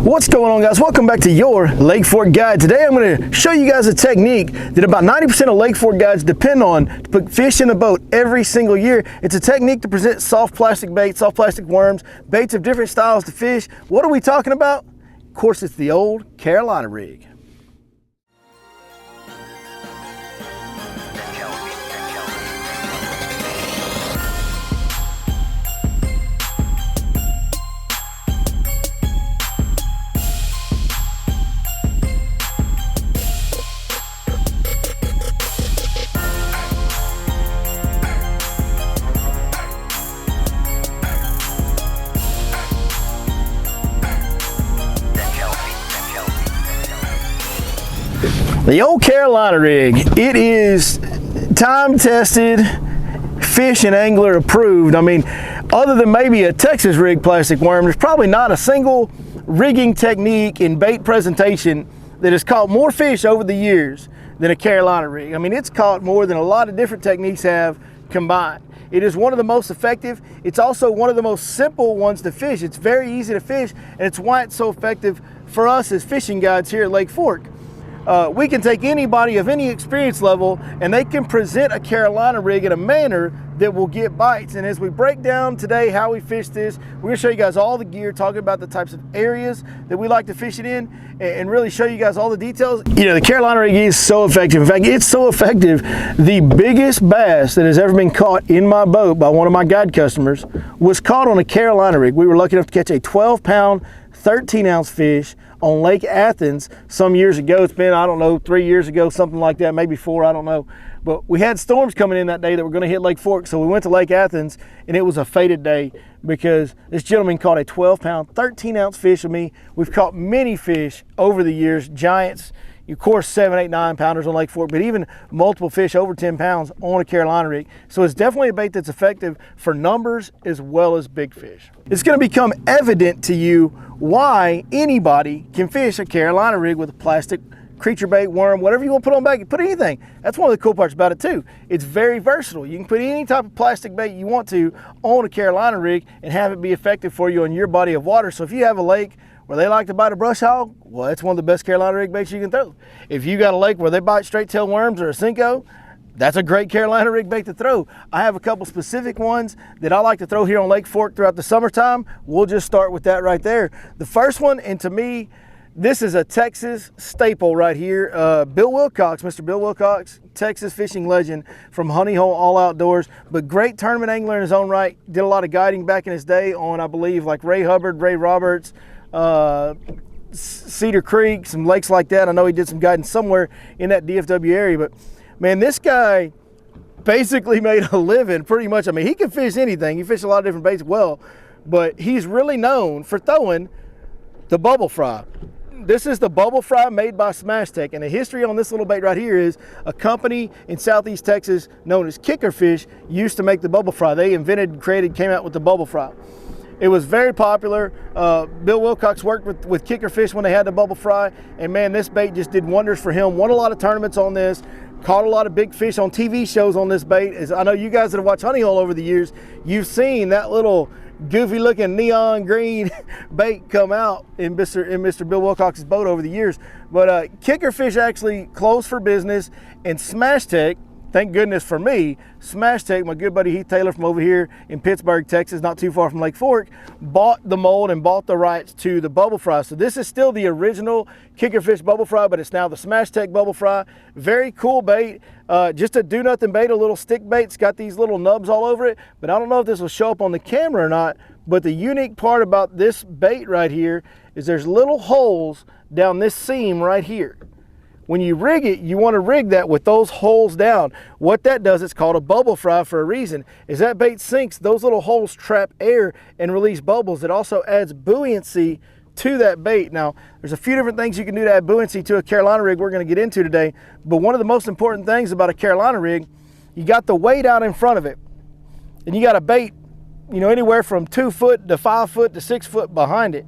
What's going on, guys? Welcome back to your Lake Fork Guide. Today I'm going to show you guys a technique that about 90% of Lake Fork guides depend on to put fish in a boat every single year. It's a technique to present soft plastic baits, soft plastic worms, baits of different styles to fish. What are we talking about? Of course, it's the old Carolina rig. The old Carolina rig, it is time-tested, fish and angler approved. I mean, other than maybe a Texas rig plastic worm, there's probably not a single rigging technique in bait presentation that has caught more fish over the years than a Carolina rig. I mean, it's caught more than a lot of different techniques have combined. It is one of the most effective. It's also one of the most simple ones to fish. It's very easy to fish, and it's why it's so effective for us as fishing guides here at Lake Fork. We can take anybody of any experience level and they can present a Carolina rig in a manner that will get bites. And as we break down today how we fish this, we're going to show you guys all the gear, talking about the types of areas that we like to fish it in, and really show you guys all the details. You know, the Carolina rig is so effective. In fact, it's so effective, the biggest bass that has ever been caught in my boat by one of my guide customers was caught on a Carolina rig. We were lucky enough to catch a 12-pound, 13-ounce fish on Lake Athens some years ago. It's been, I don't know, 3 years ago, something like that, maybe 4, I don't know. But we had storms coming in that day that were gonna hit Lake Fork, so we went to Lake Athens, and it was a fated day because this gentleman caught a 12-pound, 13-ounce fish with me. We've caught many fish over the years, giants, of course 7, 8, 9 pounders on Lake Fork, but even multiple fish over 10 pounds on a Carolina rig. So it's definitely a bait that's effective for numbers as well as big fish. It's gonna become evident to you why anybody can fish a Carolina rig with a plastic creature bait, worm, whatever you want to put on back. You put anything. That's one of the cool parts about it too. It's very versatile. You can put any type of plastic bait you want to on a Carolina rig and have it be effective for you on your body of water. So if you have a lake where they like to bite a brush hog, well, that's one of the best Carolina rig baits you can throw. If you got a lake where they bite straight tail worms or a Cinco, that's a great Carolina rig bait to throw. I have a couple specific ones that I like to throw here on Lake Fork throughout the summertime. We'll just start with that right there. The first one, and to me, this is a Texas staple right here. Bill Wilcox, Mr. Bill Wilcox, Texas fishing legend from Honey Hole All Outdoors, but great tournament angler in his own right. Did a lot of guiding back in his day on, I believe, like Ray Hubbard, Ray Roberts, Cedar Creek, some lakes like that. I know he did some guiding somewhere in that DFW area, but man, this guy basically made a living pretty much. I mean, he can fish anything. He fished a lot of different baits well, but he's really known for throwing the bubble fry. This is the bubble fry made by Smash Tech, and the history on this little bait right here is a company in Southeast Texas known as Kickerfish used to make the bubble fry. They invented, created, came out with the bubble fry. It was very popular. Bill Wilcox worked with Kickerfish when they had the bubble fry, and man, this bait just did wonders for him. Won a lot of tournaments on this, caught a lot of big fish on TV shows on this bait. As I know you guys that have watched Honey Hole over the years, you've seen that little goofy looking neon green bait come out in Mr. Bill Wilcox's boat over the years. But Kickerfish actually closed for business, and Smash Tech, thank goodness for me, Smash Tech, my good buddy Heath Taylor from over here in Pittsburgh, Texas, not too far from Lake Fork, bought the mold and bought the rights to the bubble fry. So this is still the original Kickerfish bubble fry, but it's now the Smash Tech bubble fry. Very cool bait. Just a do-nothing bait, a little stick bait. It's got these little nubs all over it, but I don't know if this will show up on the camera or not, but the unique part about this bait right here is there's little holes down this seam right here. When you rig it, you want to rig that with those holes down. What that does, it's called a bubble fry for a reason, is that bait sinks, those little holes trap air and release bubbles. It also adds buoyancy to that bait. Now, there's a few different things you can do to add buoyancy to a Carolina rig we're going to get into today, but one of the most important things about a Carolina rig, you got the weight out in front of it, and you got a bait, you know, anywhere from 2 foot to 5 foot to 6 foot behind it.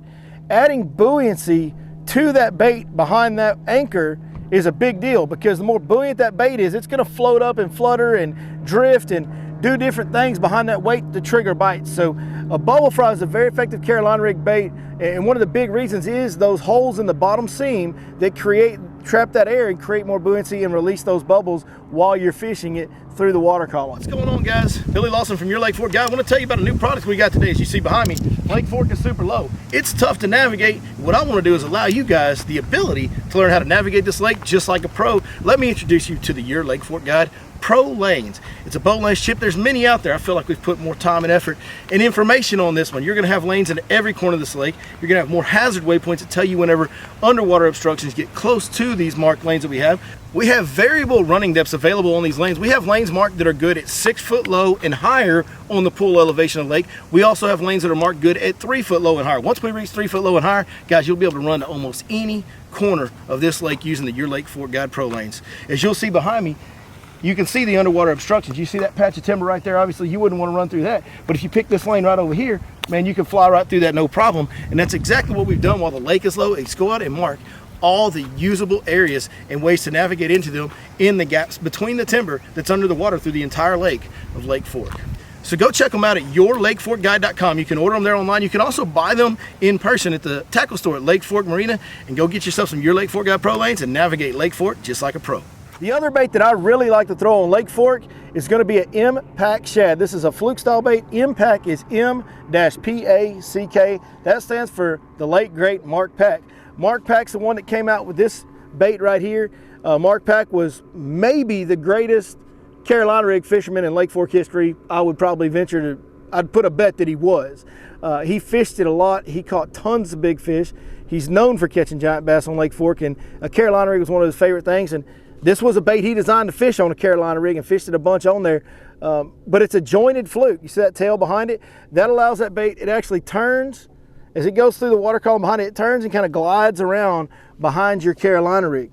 Adding buoyancy to that bait behind that anchor is a big deal, because the more buoyant that bait is, it's going to float up and flutter and drift and do different things behind that weight to trigger bites. So a bubble fry is a very effective Carolina rig bait, and one of the big reasons is those holes in the bottom seam that trap that air and create more buoyancy and release those bubbles while you're fishing it through the water column. What's going on, guys? Billy Lawson from Your Lake Fork Guy. I want to tell you about a new product we got today. As you see behind me, Lake Fork is super low. It's tough to navigate. What I want to do is allow you guys the ability to learn how to navigate this lake just like a pro. Let me introduce you to the Your Lake Fork Guide Pro Lanes. It's a boat lane chip. There's many out there. I feel like we've put more time and effort and information on this one. You're going to have lanes in every corner of this lake. You're going to have more hazard waypoints that tell you whenever underwater obstructions get close to these marked lanes that we have. We have variable running depths available on these lanes. We have lanes marked that are good at 6 foot low and higher on the pool elevation of the lake. We also have lanes that are marked good at 3 foot low and higher. Once we reach 3 foot low and higher, guys, you'll be able to run to almost any corner of this lake using the Your Lake Fork Guide Pro Lanes. As you'll see behind me, you can see the underwater obstructions. You see that patch of timber right there? Obviously, you wouldn't want to run through that. But if you pick this lane right over here, man, you can fly right through that no problem. And that's exactly what we've done while the lake is low. Is go out and mark all the usable areas and ways to navigate into them in the gaps between the timber that's under the water through the entire lake of Lake Fork. So go check them out at yourlakeforkguide.com. You can order them there online. You can also buy them in person at the tackle store at Lake Fork Marina, and go get yourself some Your Lake Fork Guide Pro Lanes and navigate Lake Fork just like a pro. The other bait that I really like to throw on Lake Fork is going to be an impact shad. This is a fluke style bait. Impact is M-P-A-C-K. That stands for the late great Mark Pack. Mark Pack's the one that came out with this bait right here. Mark Pack was maybe the greatest Carolina rig fisherman in Lake Fork history. I would probably venture to, I'd put a bet that he was. He fished it a lot. He caught tons of big fish. He's known for catching giant bass on Lake Fork, and a Carolina rig was one of his favorite things. And this was a bait he designed to fish on a Carolina rig and fished it a bunch on there. But it's a jointed fluke. You see that tail behind it? That allows that bait, it actually turns. As it goes through the water column behind it, it turns and kind of glides around behind your Carolina rig.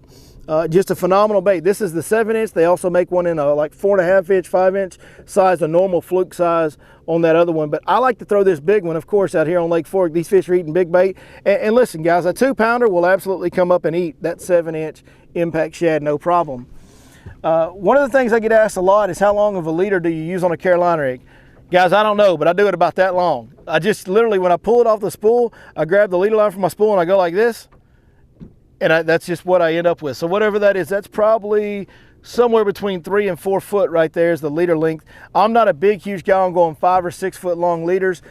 Just a phenomenal bait. This is the 7-inch. They also make one in a like 4.5-inch, 5-inch size, a normal fluke size on that other one. But I like to throw this big one, of course, out here on Lake Fork. These fish are eating big bait. And listen, guys, a 2-pounder will absolutely come up and eat that 7-inch impact shad, no problem. One of the things I get asked a lot is how long of a leader do you use on a Carolina rig? Guys, I don't know, but I do it about that long. I just literally, when I pull it off the spool, I grab the leader line from my spool and I go like this. And that's just what I end up with. So whatever that is, that's probably somewhere between 3 and 4 foot right there is the leader length. I'm not a big, huge guy on going 5 or 6 foot long leaders.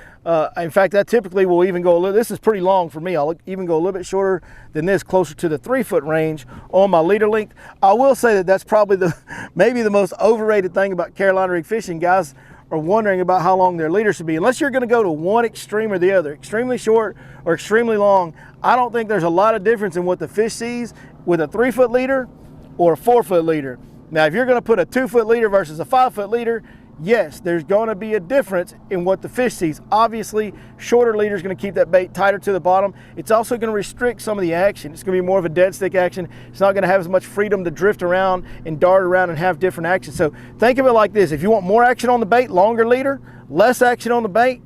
In fact, I typically will even go a little, this is pretty long for me. I'll even go a little bit shorter than this, closer to the 3 foot range on my leader length. I will say that that's probably maybe the most overrated thing about Carolina rig fishing. Guys are wondering about how long their leader should be. Unless you're gonna go to one extreme or the other, extremely short or extremely long, I don't think there's a lot of difference in what the fish sees with a 3 foot leader or a 4 foot leader. Now, if you're gonna put a 2 foot leader versus a 5 foot leader, yes, there's gonna be a difference in what the fish sees. Obviously, shorter leader is gonna keep that bait tighter to the bottom. It's also gonna restrict some of the action. It's gonna be more of a dead stick action. It's not gonna have as much freedom to drift around and dart around and have different action. So think of it like this. If you want more action on the bait, longer leader, less action on the bait,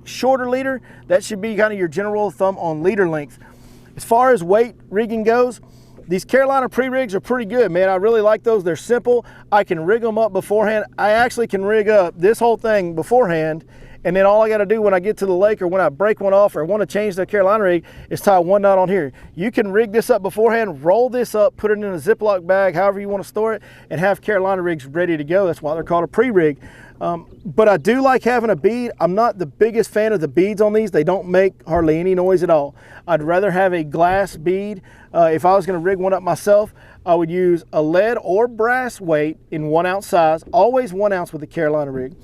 shorter leader. That should be kind of your general rule of thumb on leader length. As far as weight rigging goes, these Carolina pre-rigs are pretty good, man. I really like those. They're simple. I can rig them up beforehand. I actually can rig up this whole thing beforehand, and then all I got to do when I get to the lake or when I break one off or want to change the Carolina rig is tie one knot on here. You can rig this up beforehand, roll this up, put it in a Ziploc bag, however you want to store it, and have Carolina rigs ready to go. That's why they're called a pre-rig. But I do like having a bead. I'm not the biggest fan of the beads on these. They don't make hardly any noise at all. I'd rather have a glass bead. If I was going to rig one up myself, I would use a lead or brass weight in 1 ounce size, always 1 ounce with the Carolina rig.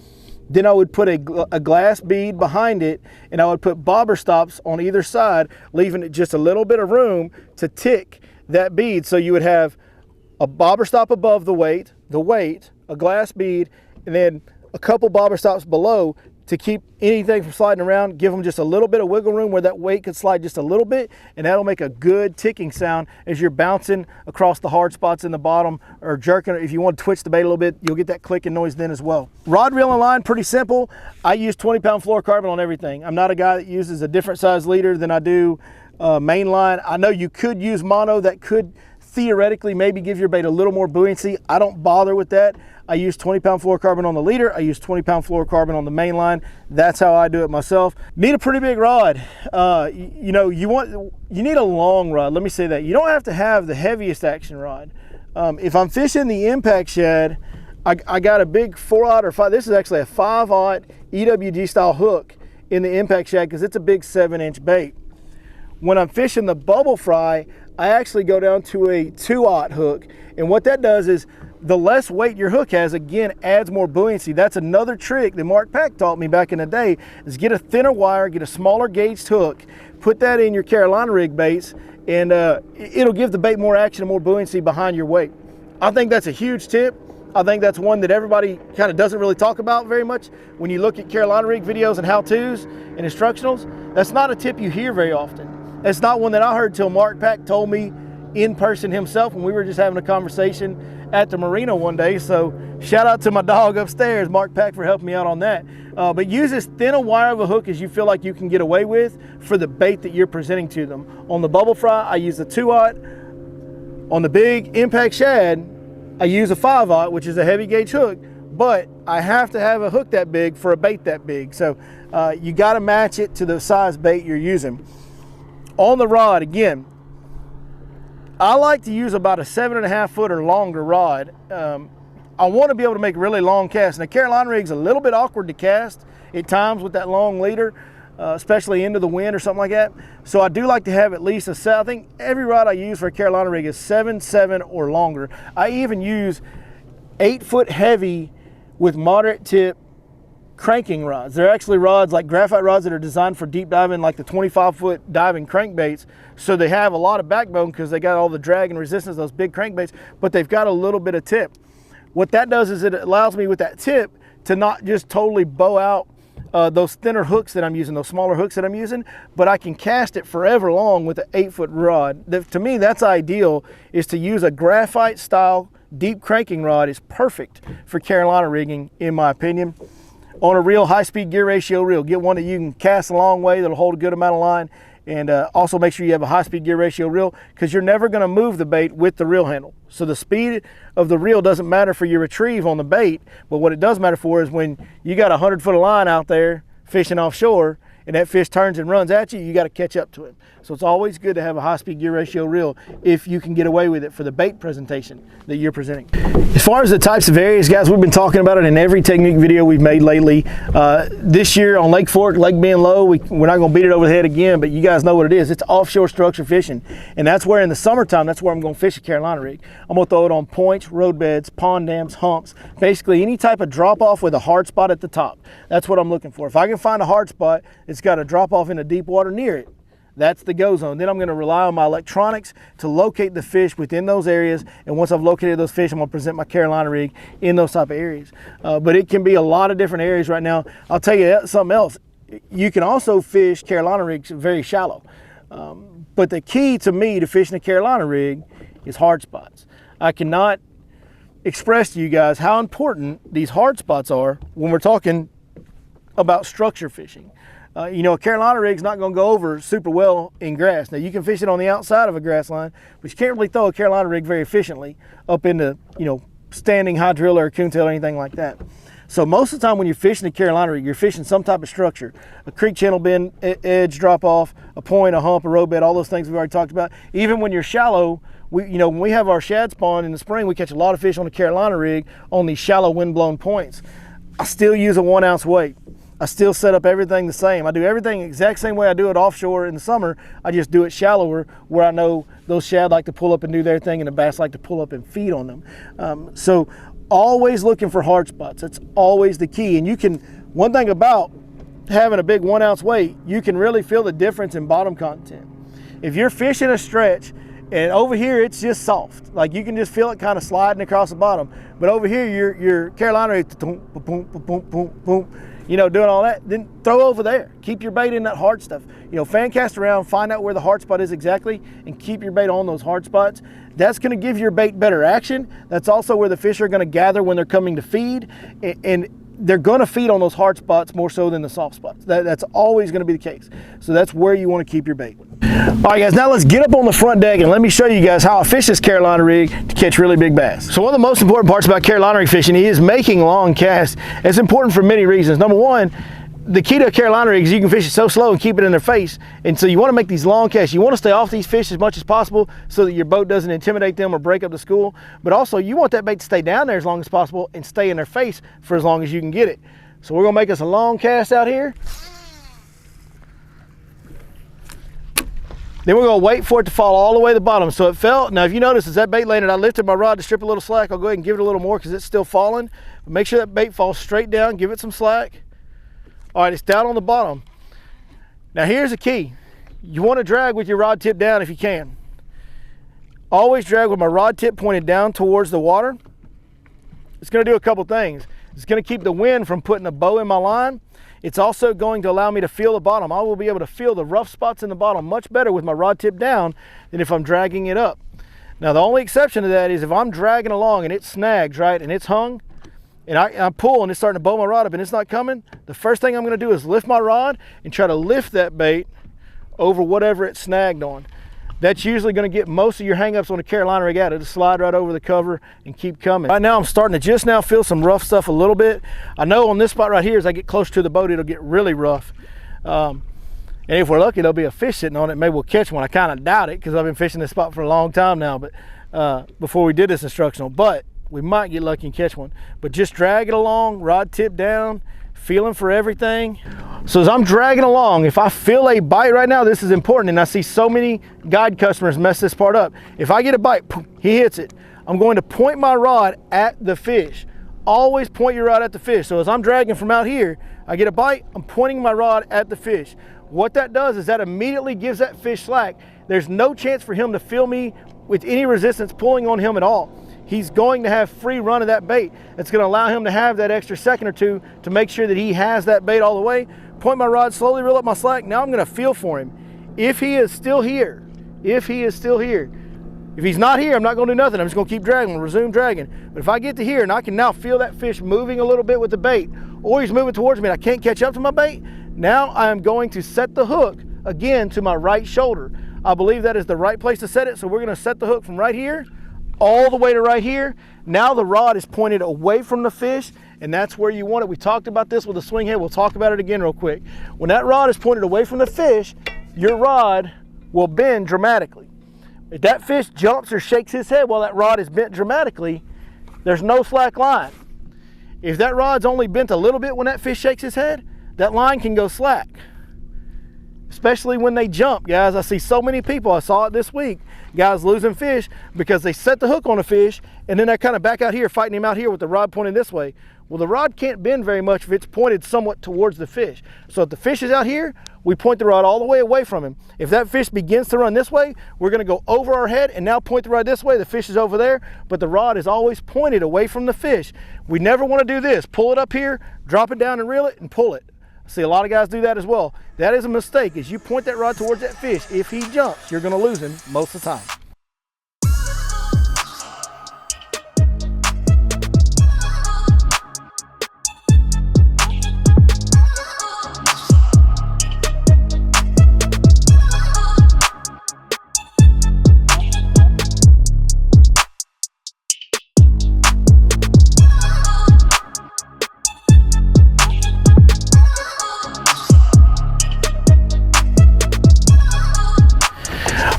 Then I would put a glass bead behind it, and I would put bobber stops on either side, leaving it just a little bit of room to tick that bead. So you would have a bobber stop above the weight, a glass bead, and then a couple bobber stops below to keep anything from sliding around. Give them just a little bit of wiggle room where that weight could slide just a little bit, and that'll make a good ticking sound as you're bouncing across the hard spots in the bottom or jerking. If you want to twitch the bait a little bit, you'll get that clicking noise then as well. Rod, reel, and line, pretty simple. I use 20-pound fluorocarbon on everything. I'm not a guy that uses a different size leader than I do main line. I know you could use mono. That could theoretically maybe give your bait a little more buoyancy. I don't bother with that. I use 20-pound fluorocarbon on the leader. I use 20-pound fluorocarbon on the main line. That's how I do it myself. Need a pretty big rod. You know, you need a long rod. Let me say that. You don't have to have the heaviest action rod. If I'm fishing the impact shad, I got a big 4/0 or 5. This is actually a 5/0 EWG style hook in the impact shad because it's a big 7-inch bait. When I'm fishing the bubble fry, I actually go down to a 2/0 hook, and what that does is the less weight your hook has, again, adds more buoyancy. That's another trick that Mark Pack taught me back in the day, is get a thinner wire, get a smaller gauged hook, put that in your Carolina rig baits, and it'll give the bait more action and more buoyancy behind your weight. I think that's a huge tip. I think that's one that everybody kind of doesn't really talk about very much. When you look at Carolina rig videos and how-tos and instructionals, that's not a tip you hear very often. It's not one that I heard till Mark Pack told me in person himself when we were just having a conversation at the marina one day. So shout out to my dog upstairs, Mark Pack, for helping me out on that. But use as thin a wire of a hook as you feel like you can get away with for the bait that you're presenting to them. On the bubble fry, I use the 2/0. On the big impact shad, I use a 5/0, which is a heavy gauge hook, but I have to have a hook that big for a bait that big. So you got to match it to the size bait you're using. On the rod, again, I like to use about a 7.5 foot or longer rod. I want to be able to make really long casts. Now, Carolina rig's a little bit awkward to cast at times with that long leader, especially into the wind or something like that. So I do like to have at least I think every rod I use for a Carolina rig is 7.7 or longer. I even use 8-foot heavy with moderate tip cranking rods. They're actually rods like graphite rods that are designed for deep diving, like the 25-foot diving crankbaits. So they have a lot of backbone because they got all the drag and resistance, those big crankbaits, but they've got a little bit of tip. What that does is it allows me with that tip to not just totally bow out those thinner hooks that I'm using, those smaller hooks that I'm using, but I can cast it forever long with an 8-foot rod. To me, that's ideal, is to use a graphite style deep cranking rod is perfect for Carolina rigging, in my opinion. On a reel, high-speed gear ratio reel, get one that you can cast a long way that'll hold a good amount of line, and also make sure you have a high-speed gear ratio reel, because you're never going to move the bait with the reel handle. So the speed of the reel doesn't matter for your retrieve on the bait, but what it does matter for is when you got 100 foot of line out there fishing offshore and that fish turns and runs at you, you got to catch up to him. So it's always good to have a high-speed gear ratio reel if you can get away with it for the bait presentation that you're presenting. As far as the types of areas, guys, we've been talking about it in every technique video we've made lately. This year on Lake Fork, lake being low, we're not going to beat it over the head again, but you guys know what it is. It's offshore structure fishing, and that's where in the summertime, that's where I'm going to fish a Carolina rig. I'm going to throw it on points, roadbeds, pond dams, humps, basically any type of drop-off with a hard spot at the top. That's what I'm looking for. If I can find a hard spot, it's got a drop-off into deep water near it, that's the go zone. Then I'm going to rely on my electronics to locate the fish within those areas, and once I've located those fish, I'm going to present my Carolina rig in those type of areas. But it can be a lot of different areas right now. I'll tell you something else. You can also fish Carolina rigs very shallow. But the key to me to fishing a Carolina rig is hard spots. I cannot express to you guys how important these hard spots are when we're talking about structure fishing. You know, a Carolina rig's not going to go over super well in grass. Now, you can fish it on the outside of a grass line, but you can't really throw a Carolina rig very efficiently up into, you know, standing high drill or a coontail or anything like that. So most of the time when you're fishing a Carolina rig, you're fishing some type of structure, a creek channel bend, edge drop off, a point, a hump, a roadbed, all those things we've already talked about. Even when you're shallow, you know, when we have our shad spawn in the spring, we catch a lot of fish on the Carolina rig on these shallow wind-blown points. I still use a 1 ounce weight. I still set up everything the same. I do everything the exact same way I do it offshore in the summer. I just do it shallower where I know those shad like to pull up and do their thing and the bass like to pull up and feed on them. So always looking for hard spots. That's always the key. And you can, one thing about having a big 1 ounce weight, you can really feel the difference in bottom content. If you're fishing a stretch and over here it's just soft, like you can just feel it kind of sliding across the bottom, but over here your Carolina, you know, doing all that, then throw over there. Keep your bait in that hard stuff. You know, fan cast around, find out where the hard spot is exactly, and keep your bait on those hard spots. That's going to give your bait better action. That's also where the fish are going to gather when they're coming to feed. And they're gonna feed on those hard spots more so than the soft spots. That's always gonna be the case. So that's where you wanna keep your bait. All right guys, now let's get up on the front deck and let me show you guys how I fish this Carolina rig to catch really big bass. So one of the most important parts about Carolina rig fishing is making long casts. It's important for many reasons. Number one, the key to a Carolina rig is you can fish it so slow and keep it in their face. And so you want to make these long casts. You want to stay off these fish as much as possible so that your boat doesn't intimidate them or break up the school. But also you want that bait to stay down there as long as possible and stay in their face for as long as you can get it. So we're going to make us a long cast out here. Then we're going to wait for it to fall all the way to the bottom. So it fell. Now if you notice, as that bait landed, I lifted my rod to strip a little slack. I'll go ahead and give it a little more because it's still falling. But make sure that bait falls straight down. Give it some slack. All right, it's down on the bottom. Now here's the key. You want to drag with your rod tip down if you can. Always drag with my rod tip pointed down towards the water. It's going to do a couple things. It's going to keep the wind from putting a bow in my line. It's also going to allow me to feel the bottom. I will be able to feel the rough spots in the bottom much better with my rod tip down than if I'm dragging it up. Now the only exception to that is if I'm dragging along and it snags, right, and it's hung, and I pull and it's starting to bow my rod up and it's not coming, the first thing I'm going to do is lift my rod and try to lift that bait over whatever it snagged on. That's usually going to get most of your hangups on a Carolina rig out. It'll slide right over the cover and keep coming. Right now I'm starting to just now feel some rough stuff a little bit. I know on this spot right here, as I get closer to the boat, it'll get really rough. And if we're lucky, there'll be a fish sitting on it. Maybe we'll catch one. I kind of doubt it because I've been fishing this spot for a long time now, but before we did this instructional. But we might get lucky and catch one. But just drag it along, rod tip down, feeling for everything. So as I'm dragging along, if I feel a bite right now, this is important, and I see so many guide customers mess this part up. If I get a bite, he hits it, I'm going to point my rod at the fish. Always point your rod at the fish. So as I'm dragging from out here, I get a bite, I'm pointing my rod at the fish. What that does is that immediately gives that fish slack. There's no chance for him to feel me with any resistance pulling on him at all. He's going to have free run of that bait. It's going to allow him to have that extra second or two to make sure that he has that bait all the way. Point my rod, slowly reel up my slack. Now I'm going to feel for him. If he is still here, if he's not here, I'm not going to do nothing. I'm just going to keep dragging, resume dragging. But if I get to here and I can now feel that fish moving a little bit with the bait, or he's moving towards me and I can't catch up to my bait, now I am going to set the hook again to my right shoulder. I believe that is the right place to set it. So we're going to set the hook from right here all the way to right here. Now the rod is pointed away from the fish, and that's where you want it. We talked about this with the swing head. We'll talk about it again real quick. When that rod is pointed away from the fish, your rod will bend dramatically. If that fish jumps or shakes his head while that rod is bent dramatically, there's no slack line. If that rod's only bent a little bit when that fish shakes his head, that line can go slack. Especially when they jump, guys. I see so many people, I saw it this week, guys losing fish because they set the hook on a fish and then they're kind of back out here fighting him out here with the rod pointing this way. Well, the rod can't bend very much if it's pointed somewhat towards the fish. So if the fish is out here, we point the rod all the way away from him. If that fish begins to run this way, we're going to go over our head and now point the rod this way. The fish is over there, but the rod is always pointed away from the fish. We never want to do this. Pull it up here, drop it down and reel it and pull it. See, a lot of guys do that as well. That is a mistake. As you point that rod towards that fish, if he jumps, you're going to lose him most of the time.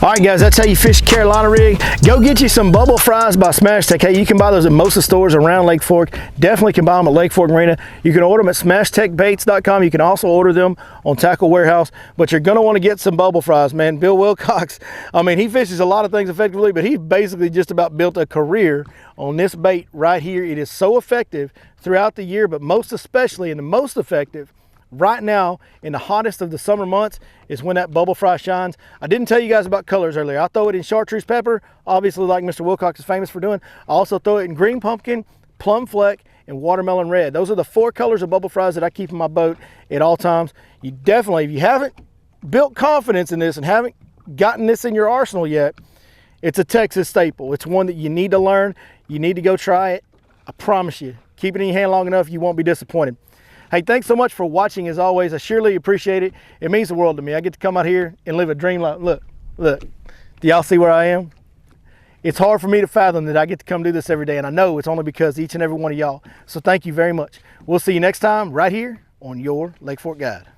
All right, guys, that's how you fish Carolina rig. Go get you some bubble fries by Smash Tech. Hey, you can buy those at most of the stores around Lake Fork. Definitely can buy them at Lake Fork Marina. You can order them at SmashTechBaits.com. You can also order them on Tackle Warehouse, but you're going to want to get some bubble fries, man. Bill Wilcox, I mean, he fishes a lot of things effectively, but he basically just about built a career on this bait right here. It is so effective throughout the year, but most especially and the most effective right now in the hottest of the summer months is when that bubble fry shines. I didn't tell you guys about colors earlier. I throw it in chartreuse pepper, obviously like Mr. Wilcox is famous for doing. I also throw it in green pumpkin, plum fleck, and watermelon red. Those are the 4 colors of bubble fries that I keep in my boat at all times. You definitely, if you haven't built confidence in this and haven't gotten this in your arsenal yet, it's a Texas staple. It's one that you need to learn. You need to go try it. I promise you, Keep it in your hand long enough, you won't be disappointed. Hey, thanks so much for watching as always. I surely appreciate it. It means the world to me. I get to come out here and live a dream life. Look, do y'all see where I am? It's hard for me to fathom that I get to come do this every day, and I know it's only because each and every one of y'all. So thank you very much. We'll see you next time right here on your Lake Fork Guide.